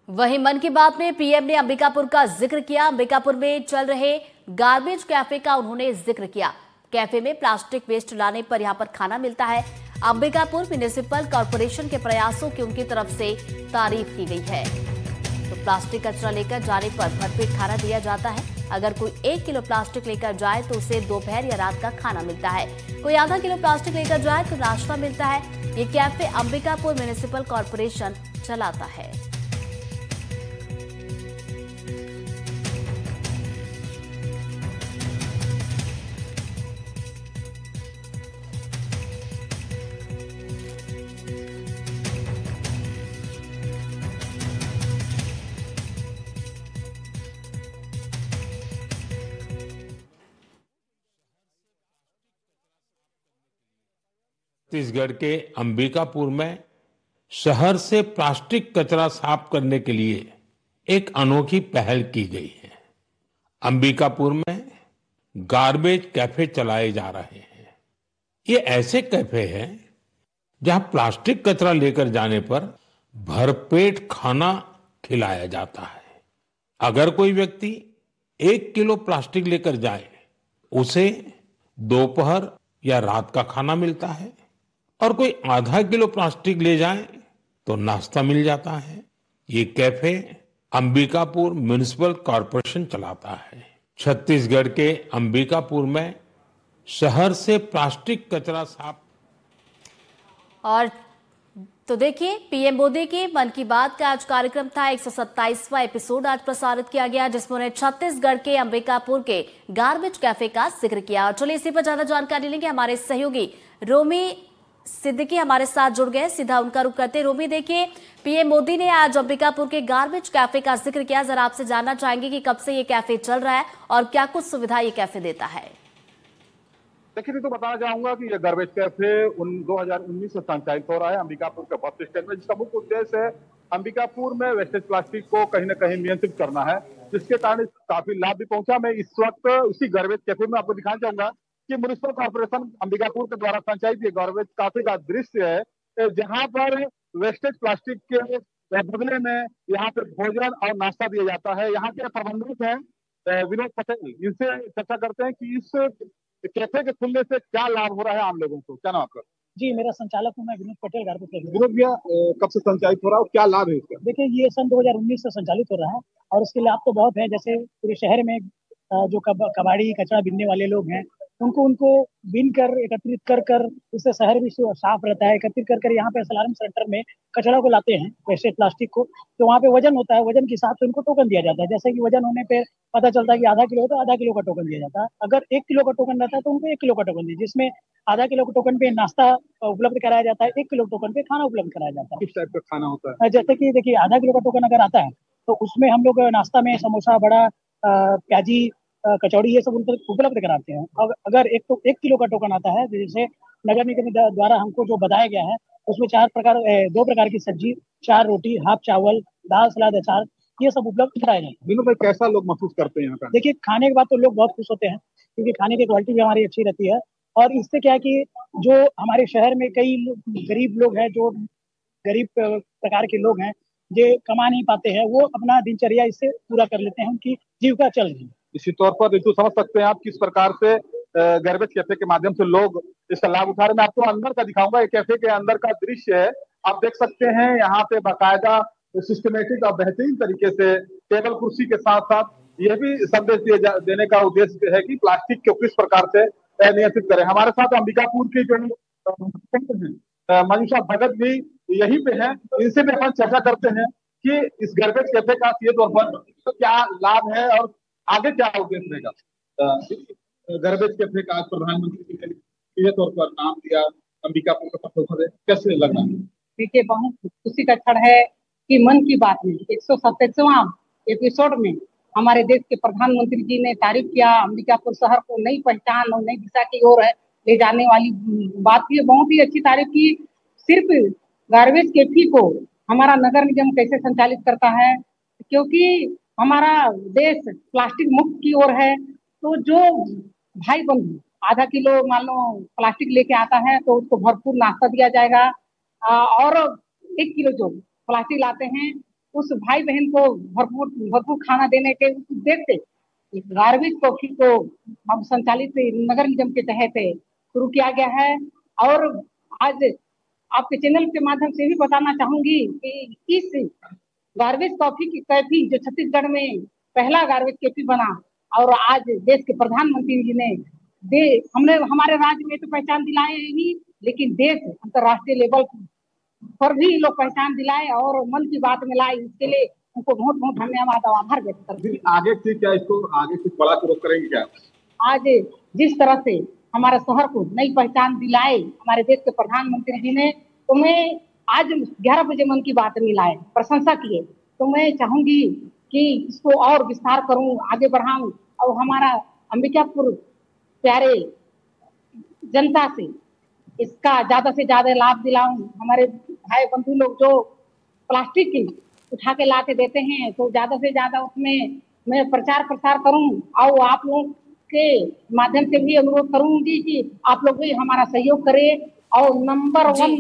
वहीं मन की बात में पीएम ने अंबिकापुर का जिक्र किया। अंबिकापुर में चल रहे गार्बेज कैफे का उन्होंने जिक्र किया। कैफे में प्लास्टिक वेस्ट लाने पर यहां पर खाना मिलता है। अंबिकापुर म्युनिसिपल कॉर्पोरेशन के प्रयासों की उनकी तरफ से तारीफ की गई है। तो प्लास्टिक कचरा लेकर जाने पर भरपेट खाना दिया जाता है। अगर कोई 1 किलो प्लास्टिक लेकर जाए तो उसे दोपहर या रात का खाना मिलता है। कोई आधा किलो प्लास्टिक लेकर जाए तो नाश्ता मिलता है। ये कैफे अंबिकापुर म्युनिसिपल कॉर्पोरेशन चलाता है। छत्तीसगढ़ के अंबिकापुर में शहर से प्लास्टिक कचरा साफ करने के लिए एक अनोखी पहल की गई है। अंबिकापुर में गार्बेज कैफे चलाए जा रहे हैं। ये ऐसे कैफे हैं जहां प्लास्टिक कचरा लेकर जाने पर भरपेट खाना खिलाया जाता है। अगर कोई व्यक्ति 1 किलो प्लास्टिक लेकर जाए, उसे दोपहर या रात का खाना मिलता है। और कोई आधा किलो प्लास्टिक ले जाए तो नाश्ता मिल जाता है। ये कैफे अंबिकापुर म्युनिसिपल कॉर्पोरेशन चलाता है। छत्तीसगढ़ के अंबिकापुर में शहर से प्लास्टिक कचरा साफ। और तो देखिए, पीएम मोदी के मन की बात का आज कार्यक्रम था 127वां एपिसोड आज प्रसारित किया गया, जिसमें उन्होंने छत्तीसगढ़ के अंबिकापुर के गार्बेज कैफे का जिक्र किया। और चलिए इसी पर ज्यादा जानकारी लेंगे। हमारे सहयोगी रोमी सिद्दीकी हमारे साथ जुड़ गए, सीधा उनका रुख करते। रोमी, देखिए, पीएम मोदी ने आज अंबिकापुर के गार्बेज कैफे का जिक्र किया। जरा आपसे जानना चाहेंगे कि कब से ये कैफे चल रहा है और क्या कुछ सुविधा ये कैफे देता है। देखिए, तो बताना चाहूंगा कि यह गार्बेज कैफे 2019 से संचालित हो रहा है अंबिकापुर के बस स्टैंड में, जिसका मुख्य उद्देश्य है अंबिकापुर में वेस्टेज प्लास्टिक को कहीं न कहीं नियंत्रित करना है, जिसके कारण काफी लाभ भी पहुंचा। मैं इस वक्त उसी गार्बेज कैफे में आपको दिखाना चाहूंगा कि म्युनिसिपल कॉर्पोरेशन अंबिकापुर के द्वारा संचालित ये गार्बेज कैफे का दृश्य है, जहां पर वेस्टेज प्लास्टिक के बदले में यहाँ पे भोजन और नाश्ता दिया जाता है। यहाँ के प्रबंधक हैं विनोद पटेल, इनसे चर्चा करते हैं कि इस कैफे के खुलने से क्या लाभ हो रहा है आम लोगों को। क्या नाम आपका? जी, मेरा संचालक हूँ मैं विनोद पटेल, गार्बेज कैफे। विनोद भैया, कब से संचालित हो रहा है और क्या लाभ है इसका? देखिए, ये सन 2019 से संचालित हो रहा है और इसके लाभ तो बहुत है। जैसे पूरे शहर में जो कबाड़ी कचरा बीनने वाले लोग हैं, उनको बीन कर एकत्रित कर इससे शहर भी साफ रहता है। एकत्रित कर यहाँ पे सलारम सेंटर में कचरा को लाते हैं, वैसे प्लास्टिक को, तो वहाँ पे वजन होता है। वजन के हिसाब से उनको टोकन दिया जाता है। जैसे कि वजन होने पे पता चलता है कि आधा किलो है तो आधा किलो का टोकन दिया जाता है। अगर 1 किलो का टोकन रहता है तो उनको 1 किलो का टोकन दिया, जिसमें आधा किलो के टोकन पे नाश्ता उपलब्ध कराया जाता है, 1 किलो टोकन पे खाना उपलब्ध कराया जाता है। किस टाइप का खाना होता है? जैसे कि देखिए, आधा किलो का टोकन अगर आता है तो उसमें हम लोग नाश्ता में समोसा, बड़ा, प्याजी, कचौड़ी, ये सब उपलब्ध कराते हैं। अगर 1 किलो का टोकन आता है, जैसे नगर निगम द्वारा हमको जो बताया गया है, उसमें 2 प्रकार की सब्जी, 4 रोटी, हाफ चावल, दाल, सलाद, अचार, ये सब उपलब्ध कराए जाते हैं। विनोद भाई, कैसा लोग महसूस करते हैं यहाँ का? देखिए, खाने के बाद तो लोग बहुत खुश होते हैं, क्योंकि खाने की क्वालिटी भी हमारी अच्छी रहती है। और इससे क्या है कि जो हमारे शहर में कई गरीब लोग हैं, जो गरीब प्रकार के लोग हैं, जो कमा नहीं पाते हैं, वो अपना दिनचर्या इससे पूरा कर लेते हैं, उनकी जीविका चल रही है। इसी तौर पर तो समझ सकते हैं आप किस प्रकार से गार्बेज कैफे के माध्यम से लोग इसका लाभ उठा रहे हैं। मैं आपको अंदर का दिखाऊंगा, ये कैफे के अंदर का दृश्य है। आप देख सकते हैं यहाँ पे बाकायदा सिस्टमेटिक और बेहतरीन तरीके से टेबल कुर्सी के साथ साथ यह भी संदेश देने का उद्देश्य है कि प्लास्टिक को किस प्रकार से नियंत्रित करें। हमारे साथ अंबिकापुर की जो मनीषा भगत भी यहीं पे है, इनसे भी अपन चर्चा करते हैं कि इस गार्बेज कैफे का सीधे तौर पर तो क्या लाभ है और आगे क्या उद्देश्य रहेगा। गार्बेज कैफे का आज प्रधानमंत्री जी ने सीधे तौर पर नाम दिया, अंबिकापुर का पत्थर, कैसे लग रहा है? देखिए, बहुत खुशी का क्षण है कि मन की बात में 127वां एपिसोड में हमारे देश के प्रधानमंत्री जी ने तारीफ किया। अंबिकापुर शहर को नई पहचान और नई दिशा की ओर ले जाने वाली बात की बहुत ही अच्छी तारीफ की। सिर्फ गार्बेज कैफे को हमारा नगर निगम कैसे संचालित करता है, क्योंकि हमारा देश प्लास्टिक मुक्त की ओर है। तो जो भाई बंधु आधा किलो मान लो प्लास्टिक लेके आता है तो उसको भरपूर नाश्ता दिया जाएगा, और 1 किलो जो प्लास्टिक लाते हैं उस भाई बहन को भरपूर भरपूर खाना देने के उद्देश्य से गार्बेज कॉफी को हम संचालित नगर निगम के तहत शुरू किया गया है। और आज आपके चैनल के माध्यम से भी बताना चाहूंगी कि इस गार्बेज कॉफी की कैफी जो छत्तीसगढ़ में पहला गार्बेज कैफी बना और आज देश के प्रधानमंत्री जी ने हमने हमारे राज्य में तो पहचान दिलाए ही, लेकिन देश अंतर्राष्ट्रीय लेवल पर भी लोग पहचान दिलाए और मन की बात में लाए। इसके लिए उनको बहुत बहुत धन्यवाद और आभार व्यक्त करते हैं। आगे से क्या इसको आगे कुछ बड़ा शुरू करेंगे क्या? आज जिस तरह से हमारे शहर को नई पहचान दिलाए हमारे देश के प्रधानमंत्री जी ने, तो मैं आज 11 बजे मन की बात में लाए, प्रशंसा किए, तो मैं चाहूंगी कि इसको और विस्तार करूं, आगे बढ़ाऊं और हमारा अंबिकापुर प्यारे जनता से इसका ज्यादा से ज्यादा लाभ दिलाऊं। हमारे भाई बंधु लोग जो प्लास्टिक की उठा के ला के देते हैं, तो ज्यादा से ज्यादा उसमें मैं प्रचार प्रसार करूं और आप लोग के माध्यम से भी अनुरोध करूंगी कि आप लोग भी हमारा सहयोग करें और नंबर 1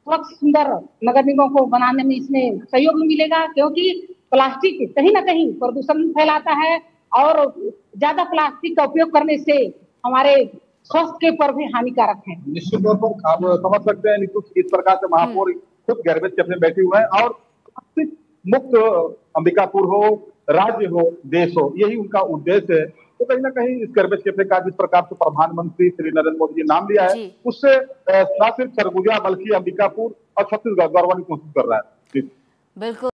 स्वच्छ सुंदर नगर निगम को बनाने में इसमें सहयोग मिलेगा, क्योंकि प्लास्टिक कहीं ना कहीं प्रदूषण फैलाता है और ज्यादा प्लास्टिक का उपयोग करने से हमारे स्वास्थ्य के पर भी हानिकारक है। निश्चित तौर पर आप समझ सकते हैं निश्चित इस प्रकार से महापौर खुद गार्बेज कैफे में बैठे हुए हैं और प्लास्टिक मुक्त अंबिकापुर हो, राज्य हो, देश हो, यही उनका उद्देश्य है। तो कहीं ना कहीं इस गार्बेज कैफे का जिस प्रकार से प्रधानमंत्री श्री नरेंद्र मोदी जी नाम लिया है, उससे न सिर्फ सरगुजा बल्कि अंबिकापुर और छत्तीसगढ़ गौरवान्वित महसूस कर रहा है। बिल्कुल।